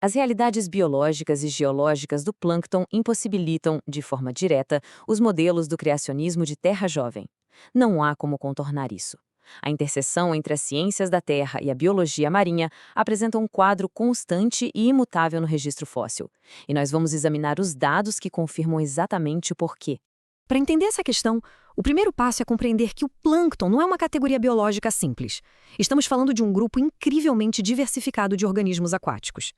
As realidades biológicas e geológicas do plâncton impossibilitam, de forma direta, os modelos do criacionismo de Terra jovem. Não há como contornar isso. A interseção entre as ciências da Terra e a biologia marinha apresenta um quadro constante e imutável no registro fóssil. E nós vamos examinar os dados que confirmam exatamente o porquê. Para entender essa questão, o primeiro passo é compreender que o plâncton não é uma categoria biológica simples. Estamos falando de um grupo incrivelmente diversificado de organismos aquáticos.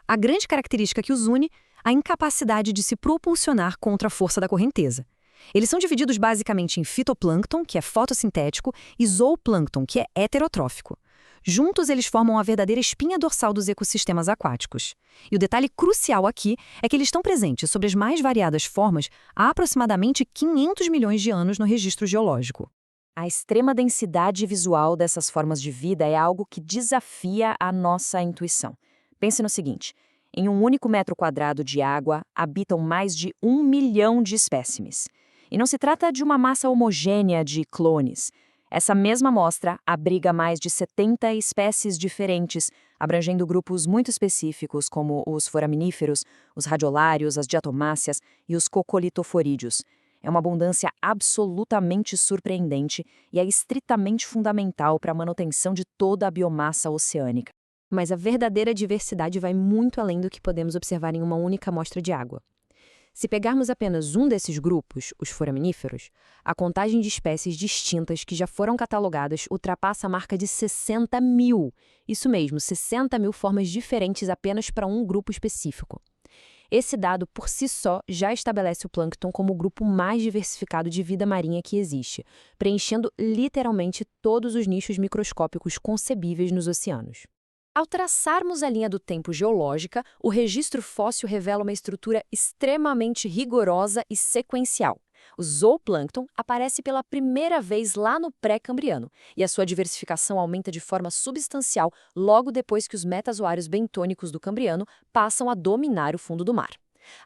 A grande característica que os une é a incapacidade de se propulsionar contra a força da correnteza. Eles são divididos basicamente em fitoplâncton, que é fotossintético, e zooplâncton, que é heterotrófico. Juntos, eles formam a verdadeira espinha dorsal dos ecossistemas aquáticos. E o detalhe crucial aqui é que eles estão presentes sobre as mais variadas formas há aproximadamente 500 milhões de anos no registro geológico. A extrema densidade visual dessas formas de vida é algo que desafia a nossa intuição. Pense no seguinte: em um único metro quadrado de água habitam mais de 1 milhão de espécimes. E não se trata de uma massa homogênea de clones. Essa mesma amostra abriga mais de 70 espécies diferentes, abrangendo grupos muito específicos como os foraminíferos, os radiolários, as diatomáceas e os cocolitoforídeos. É uma abundância absolutamente surpreendente e é estritamente fundamental para a manutenção de toda a biomassa oceânica. Mas a verdadeira diversidade vai muito além do que podemos observar em uma única amostra de água. Se pegarmos apenas um desses grupos, os foraminíferos, a contagem de espécies distintas que já foram catalogadas ultrapassa a marca de 60 mil. Isso mesmo, 60 mil formas diferentes apenas para um grupo específico. Esse dado, por si só, já estabelece o plâncton como o grupo mais diversificado de vida marinha que existe, preenchendo literalmente todos os nichos microscópicos concebíveis nos oceanos. Ao traçarmos a linha do tempo geológica, o registro fóssil revela uma estrutura extremamente rigorosa e sequencial. O zooplâncton aparece pela primeira vez lá no pré-cambriano, e a sua diversificação aumenta de forma substancial logo depois que os metazoários bentônicos do cambriano passam a dominar o fundo do mar.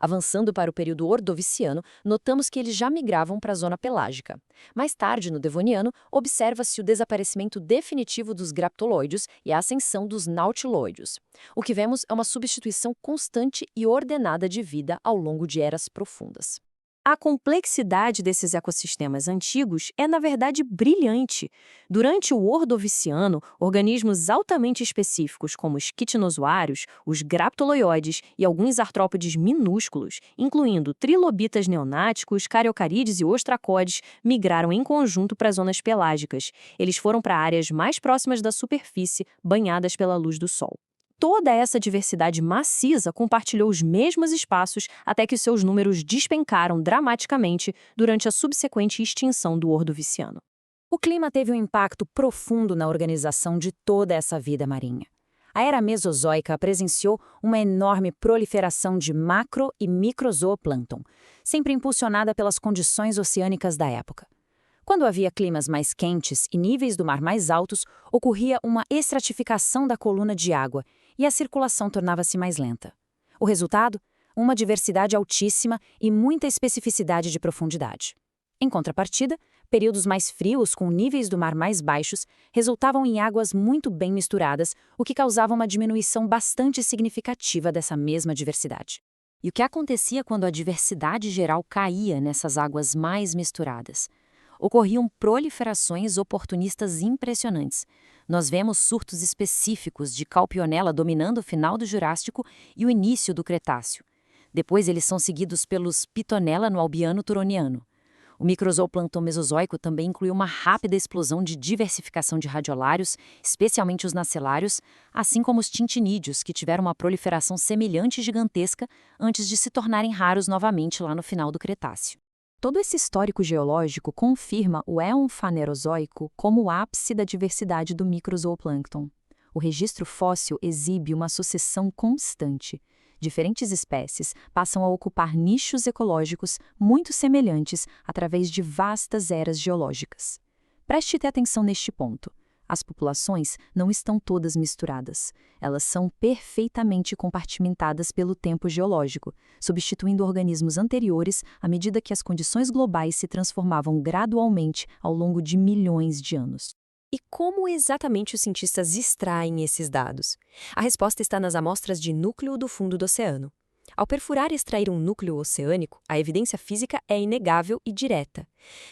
Avançando para o período ordoviciano, notamos que eles já migravam para a zona pelágica. Mais tarde, no devoniano, observa-se o desaparecimento definitivo dos graptoloides e a ascensão dos nautiloides. O que vemos é uma substituição constante e ordenada de vida ao longo de eras profundas. A complexidade desses ecossistemas antigos é, na verdade, brilhante. Durante o Ordoviciano, organismos altamente específicos, como os quitinozoários, os graptoloioides e alguns artrópodes minúsculos, incluindo trilobitas neonáticos, cariocarídeos e ostracodes, migraram em conjunto para zonas pelágicas. Eles foram para áreas mais próximas da superfície, banhadas pela luz do sol. Toda essa diversidade maciça compartilhou os mesmos espaços até que seus números despencaram dramaticamente durante a subsequente extinção do Ordoviciano. O clima teve um impacto profundo na organização de toda essa vida marinha. A era mesozoica presenciou uma enorme proliferação de macro- e microzooplâncton, sempre impulsionada pelas condições oceânicas da época. Quando havia climas mais quentes e níveis do mar mais altos, ocorria uma estratificação da coluna de água e a circulação tornava-se mais lenta. O resultado? Uma diversidade altíssima e muita especificidade de profundidade. Em contrapartida, períodos mais frios com níveis do mar mais baixos resultavam em águas muito bem misturadas, o que causava uma diminuição bastante significativa dessa mesma diversidade. E o que acontecia quando a diversidade geral caía nessas águas mais misturadas? Ocorriam proliferações oportunistas impressionantes. Nós vemos surtos específicos de Calpionella dominando o final do Jurássico e o início do Cretáceo. Depois eles são seguidos pelos Pitonella no Albiano Turoniano. O microzooplâncton mesozoico também incluiu uma rápida explosão de diversificação de radiolários, especialmente os nacelários, assim como os tintinídeos, que tiveram uma proliferação semelhante e gigantesca antes de se tornarem raros novamente lá no final do Cretáceo. Todo esse histórico geológico confirma o éon fanerozoico como o ápice da diversidade do microzooplâncton. O registro fóssil exibe uma sucessão constante. Diferentes espécies passam a ocupar nichos ecológicos muito semelhantes através de vastas eras geológicas. Preste atenção neste ponto. As populações não estão todas misturadas. Elas são perfeitamente compartimentadas pelo tempo geológico, substituindo organismos anteriores à medida que as condições globais se transformavam gradualmente ao longo de milhões de anos. E como exatamente os cientistas extraem esses dados? A resposta está nas amostras de núcleo do fundo do oceano. Ao perfurar e extrair um núcleo oceânico, a evidência física é inegável e direta.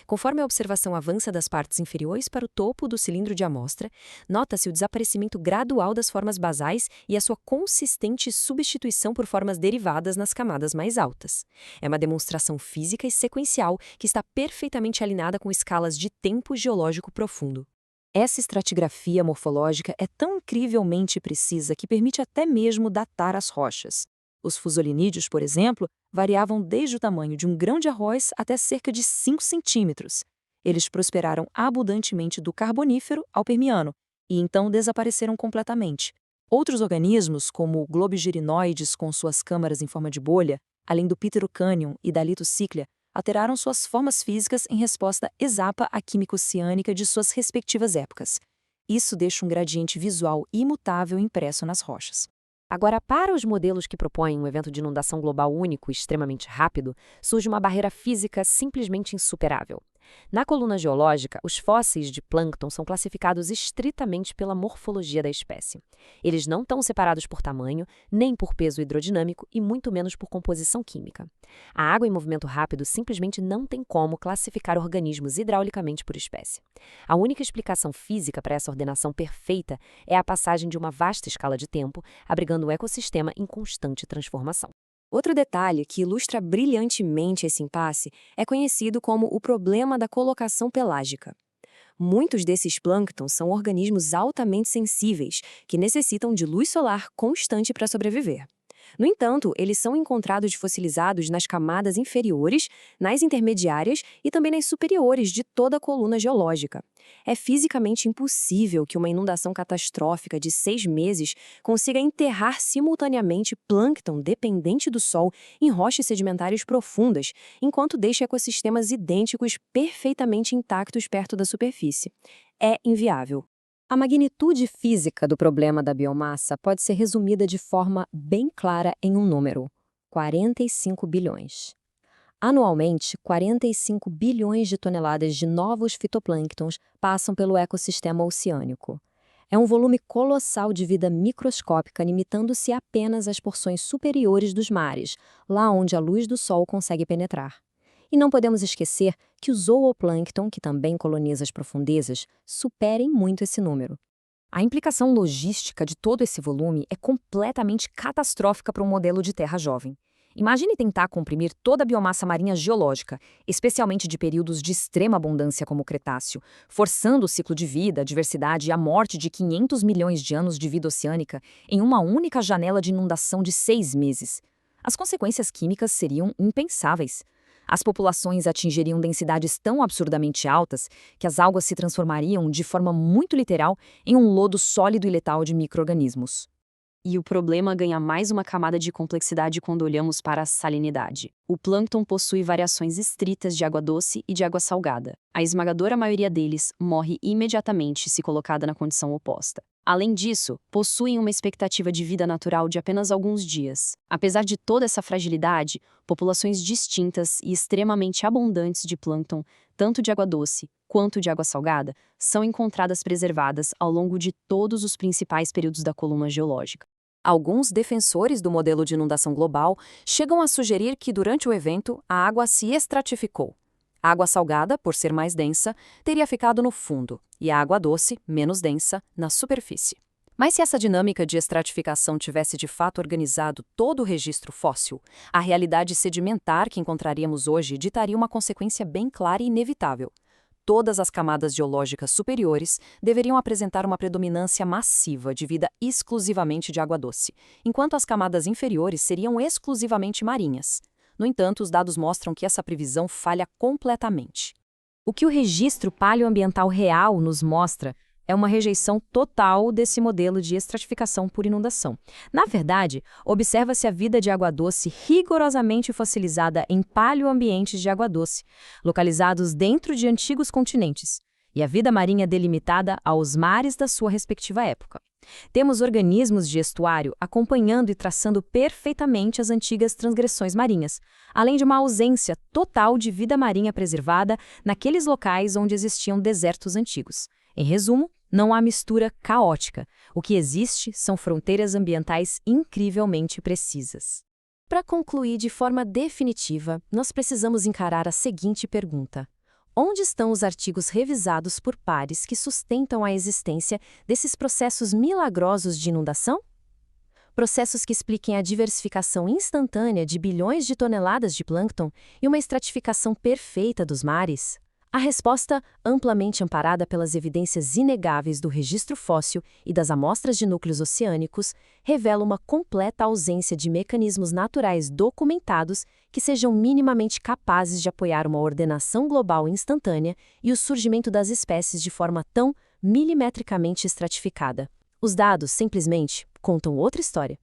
Conforme a observação avança das partes inferiores para o topo do cilindro de amostra, nota-se o desaparecimento gradual das formas basais e a sua consistente substituição por formas derivadas nas camadas mais altas. É uma demonstração física e sequencial que está perfeitamente alinhada com escalas de tempo geológico profundo. Essa estratigrafia morfológica é tão incrivelmente precisa que permite até mesmo datar as rochas. Os fusolinídeos, por exemplo, variavam desde o tamanho de um grão de arroz até cerca de 5 centímetros. Eles prosperaram abundantemente do Carbonífero ao Permiano e então desapareceram completamente. Outros organismos, como o globigirinoides com suas câmaras em forma de bolha, além do Pterocanion e da Lithociclia, alteraram suas formas físicas em resposta exata à química oceânica de suas respectivas épocas. Isso deixa um gradiente visual imutável impresso nas rochas. Agora, para os modelos que propõem um evento de inundação global único e extremamente rápido, surge uma barreira física simplesmente insuperável. Na coluna geológica, os fósseis de plâncton são classificados estritamente pela morfologia da espécie. Eles não estão separados por tamanho, nem por peso hidrodinâmico e muito menos por composição química. A água em movimento rápido simplesmente não tem como classificar organismos hidraulicamente por espécie. A única explicação física para essa ordenação perfeita é a passagem de uma vasta escala de tempo, abrigando um ecossistema em constante transformação. Outro detalhe que ilustra brilhantemente esse impasse é conhecido como o problema da colocação pelágica. Muitos desses plânctons são organismos altamente sensíveis, que necessitam de luz solar constante para sobreviver. No entanto, eles são encontrados fossilizados nas camadas inferiores, nas intermediárias e também nas superiores de toda a coluna geológica. É fisicamente impossível que uma inundação catastrófica de 6 meses consiga enterrar simultaneamente plâncton dependente do Sol em rochas sedimentares profundas, enquanto deixa ecossistemas idênticos perfeitamente intactos perto da superfície. É inviável. A magnitude física do problema da biomassa pode ser resumida de forma bem clara em um número: 45 bilhões. Anualmente, 45 bilhões de toneladas de novos fitoplânctons passam pelo ecossistema oceânico. É um volume colossal de vida microscópica limitando-se apenas às porções superiores dos mares, lá onde a luz do sol consegue penetrar. E não podemos esquecer que o zooplâncton, que também coloniza as profundezas, superem muito esse número. A implicação logística de todo esse volume é completamente catastrófica para um modelo de terra jovem. Imagine tentar comprimir toda a biomassa marinha geológica, especialmente de períodos de extrema abundância como o Cretáceo, forçando o ciclo de vida, a diversidade e a morte de 500 milhões de anos de vida oceânica em uma única janela de inundação de 6 meses. As consequências químicas seriam impensáveis. As populações atingiriam densidades tão absurdamente altas que as algas se transformariam, de forma muito literal, em um lodo sólido e letal de micro-organismos. E o problema ganha mais uma camada de complexidade quando olhamos para a salinidade. O plâncton possui variações estritas de água doce e de água salgada. A esmagadora maioria deles morre imediatamente se colocada na condição oposta. Além disso, possuem uma expectativa de vida natural de apenas alguns dias. Apesar de toda essa fragilidade, populações distintas e extremamente abundantes de plâncton, tanto de água doce quanto de água salgada, são encontradas preservadas ao longo de todos os principais períodos da coluna geológica. Alguns defensores do modelo de inundação global chegam a sugerir que, durante o evento, a água se estratificou. A água salgada, por ser mais densa, teria ficado no fundo, e a água doce, menos densa, na superfície. Mas se essa dinâmica de estratificação tivesse de fato organizado todo o registro fóssil, a realidade sedimentar que encontraríamos hoje ditaria uma consequência bem clara e inevitável. Todas as camadas geológicas superiores deveriam apresentar uma predominância massiva de vida exclusivamente de água doce, enquanto as camadas inferiores seriam exclusivamente marinhas. No entanto, os dados mostram que essa previsão falha completamente. O que o registro paleoambiental real nos mostra é uma rejeição total desse modelo de estratificação por inundação. Na verdade, observa-se a vida de água doce rigorosamente fossilizada em paleoambientes de água doce, localizados dentro de antigos continentes, e a vida marinha delimitada aos mares da sua respectiva época. Temos organismos de estuário acompanhando e traçando perfeitamente as antigas transgressões marinhas, além de uma ausência total de vida marinha preservada naqueles locais onde existiam desertos antigos. Em resumo, não há mistura caótica. O que existe são fronteiras ambientais incrivelmente precisas. Para concluir de forma definitiva, nós precisamos encarar a seguinte pergunta: onde estão os artigos revisados por pares que sustentam a existência desses processos milagrosos de inundação? Processos que expliquem a diversificação instantânea de bilhões de toneladas de plâncton e uma estratificação perfeita dos mares? A resposta, amplamente amparada pelas evidências inegáveis do registro fóssil e das amostras de núcleos oceânicos, revela uma completa ausência de mecanismos naturais documentados que sejam minimamente capazes de apoiar uma ordenação global instantânea e o surgimento das espécies de forma tão milimetricamente estratificada. Os dados, simplesmente, contam outra história.